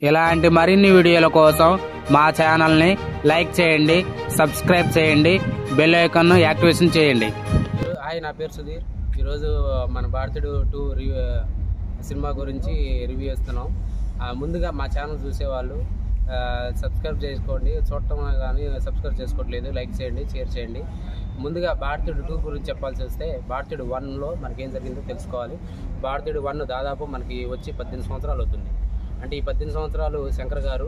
ఇలాంటి మరిన్ని వీడియోల కోసం మా ఛానల్ని లైక్ చేయండి, సబ్స్క్రైబ్ చేయండి, బెల్ ఐకాన్ను యాక్టివేషన్ చేయండి. హాయ్, నా పేరు సుధీర్. ఈరోజు మన భారతీయుడు 2 సినిమా గురించి రివ్యూ ఇస్తున్నాం. ముందుగా మా ఛానల్ చూసేవాళ్ళు సబ్స్క్రైబ్ చేసుకోండి. చూడటం కానీ సబ్స్క్రైబ్ చేసుకోవట్లేదు, లైక్ చేయండి, షేర్ చేయండి. ముందుగా భారతీయుడు 2 గురించి చెప్పాల్సి వస్తే, భారతీయుడు 1లో మనకేం జరిగిందో తెలుసుకోవాలి. భారతీయుడు 1 దాదాపు మనకి వచ్చి 18 సంవత్సరాలు అవుతుంది. అంటే ఈ 18 సంవత్సరాలు శంకర్ గారు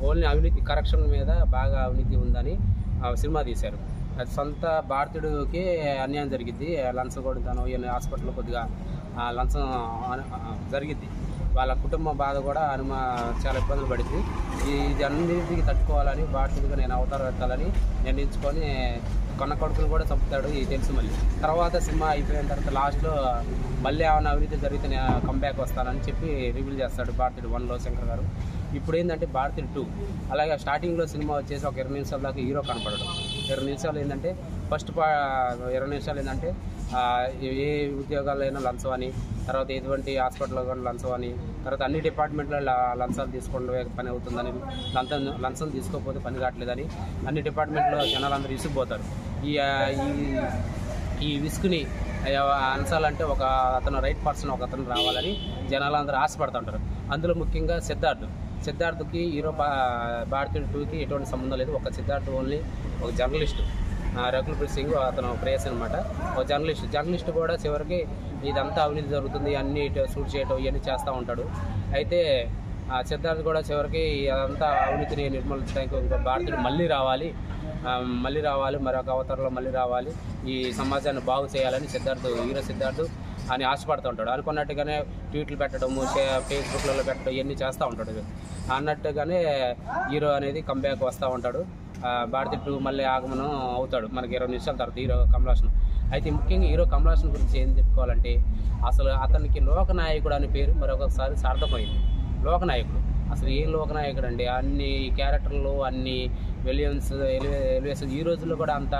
ఓన్లీ అవినీతి కరప్షన్ మీద బాగా అవినీతి ఉందని సినిమా తీశారు. అది సొంత భారతీయుడికి అన్యాయం జరిగిద్ది. లంచం కొడుతాను ఈయన హాస్పిటల్లో కొద్దిగా లంచం జరిగిద్ది. వాళ్ళ కుటుంబ బాధ కూడా చాలా ఇబ్బందులు పడింది. ఇది అన్నిటికీ తట్టుకోవాలని భారతీయుడిగా నేను అవతారం ఎత్తాలని నిర్ణయించుకొని కొన్న కొడుకులు కూడా చంపుతాడు, ఇది తెలుసు. మళ్ళీ తర్వాత సినిమా అయిపోయిన తర్వాత లాస్ట్లో మళ్ళీ ఏమైనా అవినీతి జరిగితే నేను కంబ్యాక్ వస్తానని చెప్పి రివీల్ చేస్తాడు భారతీయుడు 1లో శంకర్ గారు. ఇప్పుడు ఏంటంటే భారతీయుడు 2 అలాగే స్టార్టింగ్లో సినిమా వచ్చేసి ఒక 20 నిమిషాల దాకా హీరో కనపడడం. 20 నిమిషాలు ఏంటంటే ఫస్ట్ 20 నిమిషాలు ఏంటంటే ఏ ఉద్యోగాలైనా లంచం అని, తర్వాత ఎటువంటి హాస్పిటల్లో కూడా లంచం అని, తర్వాత అన్ని డిపార్ట్మెంట్లో లంచాలు తీసుకుంటే పని అవుతుందని, లంచం తీసుకోకపోతే పని కావట్లేదని అన్ని డిపార్ట్మెంట్లో జనాలందరూ విసిగిపోతారు. ఈ విసుగుని అంచాలంటే అతను రైట్ పర్సన్ అతను రావాలని జనాలందరూ ఆశపడుతుంటారు. అందులో ముఖ్యంగా సిద్ధార్థ్కి హీరో భారతీయుడు 2కి ఎటువంటి సంబంధం లేదు. ఒక సిద్ధార్థ్ ఓన్లీ ఒక జర్నలిస్టు, రకుల్ప్రీత్ సింగ్ అతను ప్రేయస్ అనమాట. ఒక జర్నలిస్ట్ కూడా చివరికి ఇదంతా అవినీతి జరుగుతుంది, అన్ని షూట్ చేయటం ఇవన్నీ చేస్తూ ఉంటాడు. అయితే సిద్ధార్థ్ కూడా చివరికి అదంతా అవినీతిని నిర్మూలించడానికి భారతీయుడు మళ్ళీ రావాలి, మరొక అవతారంలో మళ్ళీ రావాలి, ఈ సమాజాన్ని బాగు చేయాలని హీరో సిద్ధార్థ్ అని ఆశపడుతూ ఉంటాడు. అనుకున్నట్టుగానే ట్వీట్లు పెట్టడము, ఫేస్బుక్లలో పెట్టడం ఇవన్నీ చేస్తూ ఉంటాడు. అన్నట్టుగానే హీరో అనేది కంబ్యాక్ వస్తూ ఉంటాడు. భారతీయుడు 2 మళ్ళీ ఆగమనం అవుతాడు మనకి 20 నిమిషాల తర్వాత హీరో కమల్ హాసన్. అయితే ముఖ్యంగా హీరో కమల్ హాసన్ గురించి ఏం చెప్పుకోవాలంటే, అసలు అతనికి లోకనాయకుడు అనే పేరు మరొకసారి సార్థకమైంది. లోకనాయకుడు అసలు ఏం లోకనాయకుడు అండి. అన్ని క్యారెక్టర్లు, అన్ని ఎలివేషన్ ఈ రోజుల్లో కూడా అంత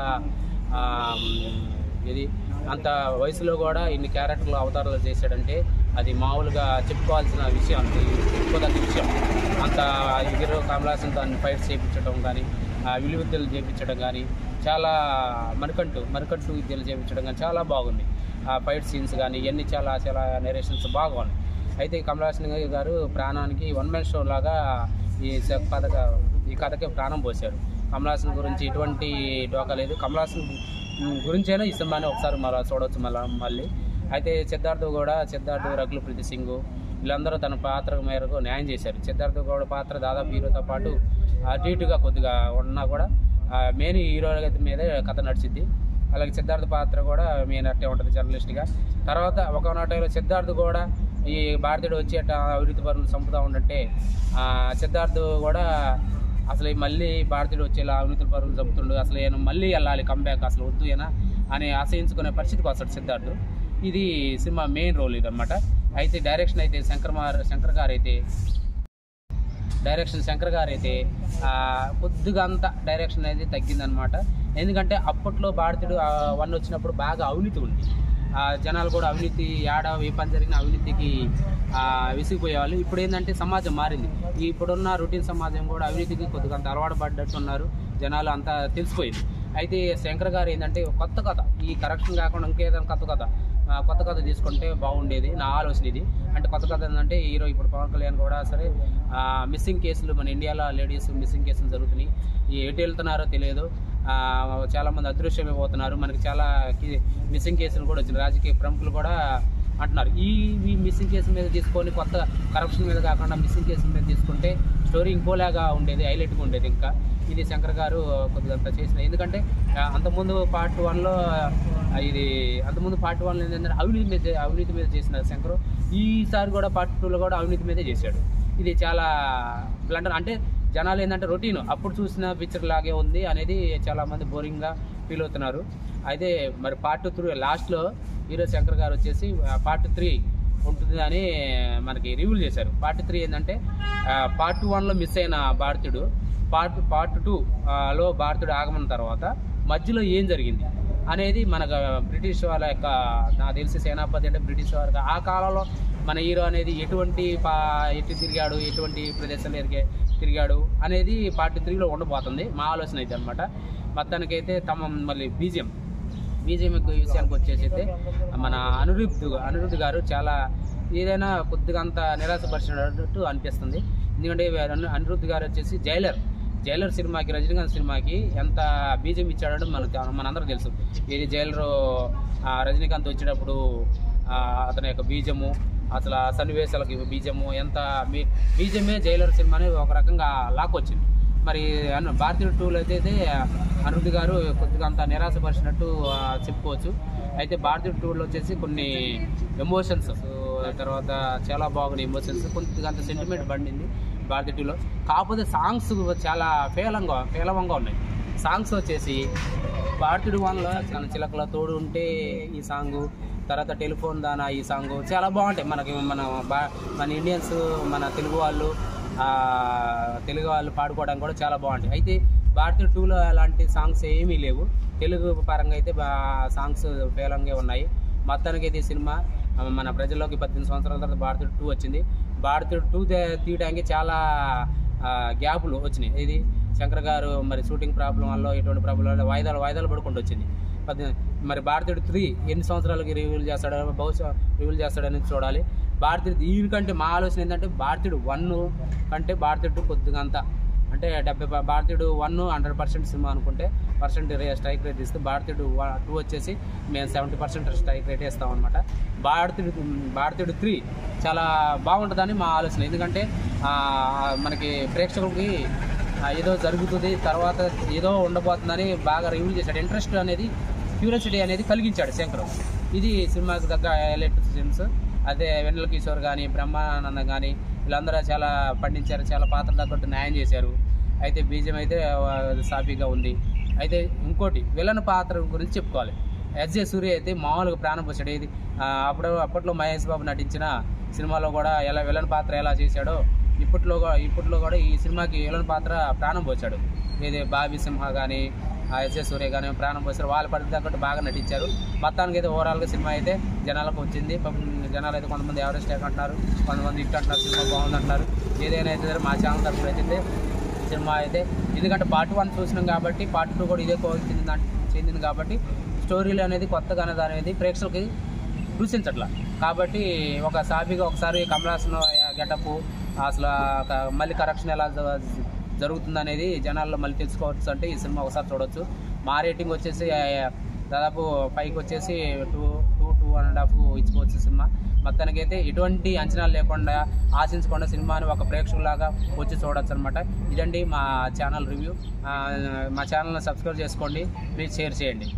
వయసులో కూడా ఇన్ని క్యారెక్టర్లు అవతారాలు చేశాడంటే అది మామూలుగా చెప్పుకోవాల్సిన విషయం, చెప్పుకోదగ్గ విషయం. అంత హీరో కమల్ హాసన్ దాన్ని ఫైట్స్ చేయించడం కానీ, విలువిద్యలు చేయించడం కానీ, చాలా మణికంఠు విద్యలు చేయించడం కానీ చాలా బాగుంది. ఫైట్ సీన్స్ కానీ ఇవన్నీ చాలా నేరేషన్స్ బాగున్నాయి. అయితే కమల్ హాసన్ గారు ప్రాణానికి 1 మ్యాన్ షో లాగా ఈ కథకి ప్రాణం పోశారు. కమల్ హాసన్ గురించి ఎటువంటి డోకా లేదు. కమల్ హాసన్ గురించైనా ఈ సినిమాని ఒకసారి చూడవచ్చు మళ్ళీ. అయితే సిద్ధార్థ్, రకుల్ప్రీత్ సింగ్ వీళ్ళందరూ తన పాత్ర మేరకు న్యాయం చేశారు. సిద్ధార్థ్ కూడా పాత్ర దాదాపు హీరోతో పాటు అటు ఇటుగా కొద్దిగా ఉన్నా కూడా మెయిన్ హీరో మీదే కథ నడిచింది. అలాగే సిద్ధార్థ్ పాత్ర కూడా మెయిన్ అట్టే ఉంటుంది జర్నలిస్ట్గా. తర్వాత ఒక నాటలో సిద్ధార్థ్ కూడా ఈ భారతీయుడు వచ్చి అట్లా అవినీతి పరులు చంపుతూ ఉండంటే సిద్ధార్థ్ కూడా అసలు మళ్ళీ భారతీయుడు వచ్చేలా అవినీతి పరులు చంపుతుండు, అసలు ఈయన మళ్ళీ వెళ్ళాలి కంబ్యాక్, అసలు వద్దు ఈయన అని ఆశయించుకునే పరిస్థితికి వస్తాడు సిద్ధార్థ్. ఇది సినిమా మెయిన్ రోల్ ఇదన్నమాట. అయితే డైరెక్షన్ అయితే శంకర్ గారు అయితే కొద్దిగా అంత డైరెక్షన్ అనేది తగ్గిందనమాట. ఎందుకంటే అప్పట్లో భారతీయుడు 1 వచ్చినప్పుడు బాగా అవినీతి ఉంది. జనాలు కూడా అవినీతి ఏ పని జరిగిన అవినీతికి విసిగిపోయేవాళ్ళు. ఇప్పుడు ఏంటంటే సమాజం మారింది. ఇప్పుడున్న రొటీన్ సమాజం కూడా అవినీతికి కొద్దిగా అంత అలవాటు పడ్డట్టున్నారు జనాలు, అంతా తెలిసిపోయింది. అయితే శంకర్ గారు ఏంటంటే కొత్త కథ, ఈ కరెక్షన్ కాకుండా ఇంకేదైనా కొత్త కథ తీసుకుంటే బాగుండేది నా ఆలోచన ఇది. అంటే కొత్త కథ ఏంటంటే హీరో ఇప్పుడు పవన్ కళ్యాణ్ కూడా సరే మిస్సింగ్ కేసులు, మన ఇండియాలో లేడీస్ మిస్సింగ్ కేసులు జరుగుతున్నాయి. ఎటు వెళ్తున్నారో తెలియదు, చాలామంది అదృశ్యమైపోతున్నారు. మనకి చాలా మిస్సింగ్ కేసులు కూడా వచ్చినాయి. రాజకీయ ప్రముఖులు కూడా అంటున్నారు ఈ మిస్సింగ్ కేసుల మీద తీసుకొని, కొత్త కరప్షన్ మీద కాకుండా మిస్సింగ్ కేసుల మీద తీసుకుంటే స్టోరీ ఇంకోలాగా ఉండేది, హైలైట్గా ఉండేది. ఇంకా ఇది శంకర్ గారు కొద్దిగా చేసిన, ఎందుకంటే అంతకుముందు పార్ట్ 1లో ఏంటంటే అవినీతి మీద చేసిన శంకర్, ఈసారి కూడా పార్ట్ 2లో కూడా అవినీతి మీదే చేశాడు. ఇది చాలా బ్లండర్. అంటే జనాలు ఏంటంటే రొటీన్ అప్పుడు చూసిన పిక్చర్ లాగే ఉంది అనేది చాలామంది బోరింగ్గా ఫీల్ అవుతున్నారు. అయితే మరి పార్ట్ 3 లాస్ట్లో హీరో శంకర్ గారు వచ్చేసి పార్ట్ 3 ఉంటుంది అని మనకి రివ్యూలు చేశారు. పార్ట్ 3 ఏంటంటే పార్ట్ 1లో మిస్ అయిన భారతీయుడు పార్ట్ 2లో భారతీయుడు ఆగమన తర్వాత మధ్యలో ఏం జరిగింది అనేది మనకు బ్రిటిష్ వాళ్ళ యొక్క, నాకు తెలిసి సేనాపతి అంటే బ్రిటిష్ వారికి ఆ కాలంలో మన హీరో అనేది ఎటు తిరిగాడు, ఎటువంటి ప్రదేశాలు తిరిగాడు అనేది పార్ట్ 3లో ఉండబోతుంది మా ఆలోచన అయితే అనమాట. మొత్తానికైతే మళ్ళీ బీజిఎం విషయానికి వచ్చేసి అయితే మన అనిరుద్ధ్ గారు చాలా ఏదైనా కొద్దిగా అంత నిరాశపరిచినట్టు అనిపిస్తుంది. ఎందుకంటే అనిరుద్ధ్ గారు వచ్చేసి జైలర్ సినిమాకి, రజనీకాంత్ సినిమాకి ఎంత బీజిఎం ఇచ్చాడంటే మనందరూ తెలుసు. ఇది జైలర్ రజనీకాంత్ వచ్చేటప్పుడు అతని యొక్క బీజము, అసలు ఆ సన్నివేశాలకి బీజము, ఎంత బీజమే జైలర్ సినిమాని ఒక రకంగా లాక్కొచ్చింది. మరి భారతీయుడు 2లో అయితే అనిరుద్ధ్ గారు కొద్దిగా అంత నిరాశపరిచినట్టు చెప్పుకోవచ్చు. అయితే భారతీయుడు 2లో వచ్చేసి కొన్ని ఎమోషన్స్, తర్వాత చాలా బాగున్నాయి ఎమోషన్స్, కొద్దిగా అంత సెంటిమెంట్ పండింది భారతీయుడు 2లో. కాకపోతే సాంగ్స్ చాలా పేలవంగా ఉన్నాయి. సాంగ్స్ వచ్చేసి భారతీయుడు 1లో తన చిలకల తోడు ఉంటే ఈ సాంగు, తర్వాత టెలిఫోన్ దానా ఈ సాంగ్ చాలా బాగుంటాయి. మన ఇండియన్స్, మన తెలుగు వాళ్ళు పాడుకోవడానికి కూడా చాలా బాగుంటాయి. అయితే భారతీయుడు 2లో అలాంటి సాంగ్స్ ఏమీ లేవు. తెలుగు పరంగా అయితే సాంగ్స్ పేలంగా ఉన్నాయి. మొత్తానికి అయితే ఈ సినిమా మన ప్రజల్లోకి 18 సంవత్సరాల తర్వాత భారతీయుడు 2 వచ్చింది. భారతీయుడు 2 తీయడానికి చాలా గ్యాపులు వచ్చినాయి. ఇది శంకర్ గారు మరి షూటింగ్ ప్రాబ్లం వల్ల, ఎటువంటి ప్రాబ్లం వల్ల వాయిదాలు పడుకుంటూ వచ్చింది. మరి భారతీయుడు 3 ఎన్ని సంవత్సరాలకి రివీల్ చేస్తాడని చూడాలి. భారతీయుడు దీనికంటే మా ఆలోచన ఏంటంటే భారతీయుడు 1 కంటే భారతీయుడు కొద్దిగా అంత అంటే 70, భారతీయుడు 1 100% సినిమా అనుకుంటే స్ట్రైక్ రేట్ ఇస్తే భారతీయుడు 2 వచ్చేసి మేము 70% స్ట్రైక్ రేట్ ఇస్తాం అనమాట. భారతీయుడు 3 చాలా బాగుంటుందని మా ఆలోచన. ఎందుకంటే మనకి ప్రేక్షకులకి ఏదో జరుగుతుంది, తర్వాత ఏదో ఉండబోతుందని బాగా రివ్యూ చేశాడు. ఇంట్రెస్ట్ అనేది, క్యూరియాసిటీ అనేది కలిగించాడు శంకర్. ఇది సినిమాకి తగ్గ హైలైట్ సీన్స్. అదే వెన్నెల కిషోర్ కానీ, బ్రహ్మానందం కానీ వీళ్ళందరూ చాలా పండించారు, చాలా పాత్ర తగ్గట్టు న్యాయం చేశారు. అయితే బీజం అయితే సాఫీగా ఉంది. అయితే ఇంకోటి విలన్ పాత్ర గురించి చెప్పుకోవాలి. ఎస్జే సూర్య అయితే మామూలుగా ప్రాణం పోసాడు. ఇది అప్పట్లో మహేష్ బాబు నటించిన సినిమాలో కూడా విలన్ పాత్ర ఎలా చేశాడో ఇప్పట్లో కూడా ఈ సినిమాకి విలన్ పాత్ర ప్రాణం పోసాడు. ఇది బాబీ సింహ కానీ, ఎస్జే సూర్య కానీ ప్రాణం పోసారు. వాళ్ళ పరిధి తగ్గట్టు బాగా నటించారు. మొత్తానికి అయితే ఓవరాల్గా సినిమా అయితే జనాలకు వచ్చింది. జనాలు అయితే కొంతమంది ఎవరెస్ట్ అంటున్నారు, కొంతమంది ఇట్ అంటున్నారు, సినిమా బాగుందంటున్నారు. ఏదైనా అయితే మా ఛానల్ తరఫున అయితే సినిమా అయితే, ఎందుకంటే పార్ట్ 1 చూసినాం కాబట్టి పార్ట్ 2 కూడా ఇదే చెందింది కాబట్టి స్టోరీలు అనేది కొత్తగా అనేది ప్రేక్షకులకి రుచించట్లా. కాబట్టి ఒక సాఫీగా ఒకసారి కమల్ హాసన్ గెటప్ అసలు మళ్ళీ కరెక్షన్ ఎలా జరుగుతుంది అనేది జనాల్లో మళ్ళీ తెలుసుకోవచ్చు. అంటే ఈ సినిమా ఒకసారి చూడవచ్చు. మా రేటింగ్ వచ్చేసి దాదాపు 5కి వచ్చేసి 2.5 ఇచ్చుకోవచ్చు సినిమా. మొత్తానికి అయితే ఎటువంటి అంచనాలు లేకుండా, ఆశించకుండా సినిమాని ఒక ప్రేక్షకులాగా వచ్చి చూడవచ్చు అనమాట. ఇదండి మా ఛానల్ రివ్యూ. మా ఛానల్ని సబ్స్క్రైబ్ చేసుకోండి, ప్లీజ్ షేర్ చేయండి.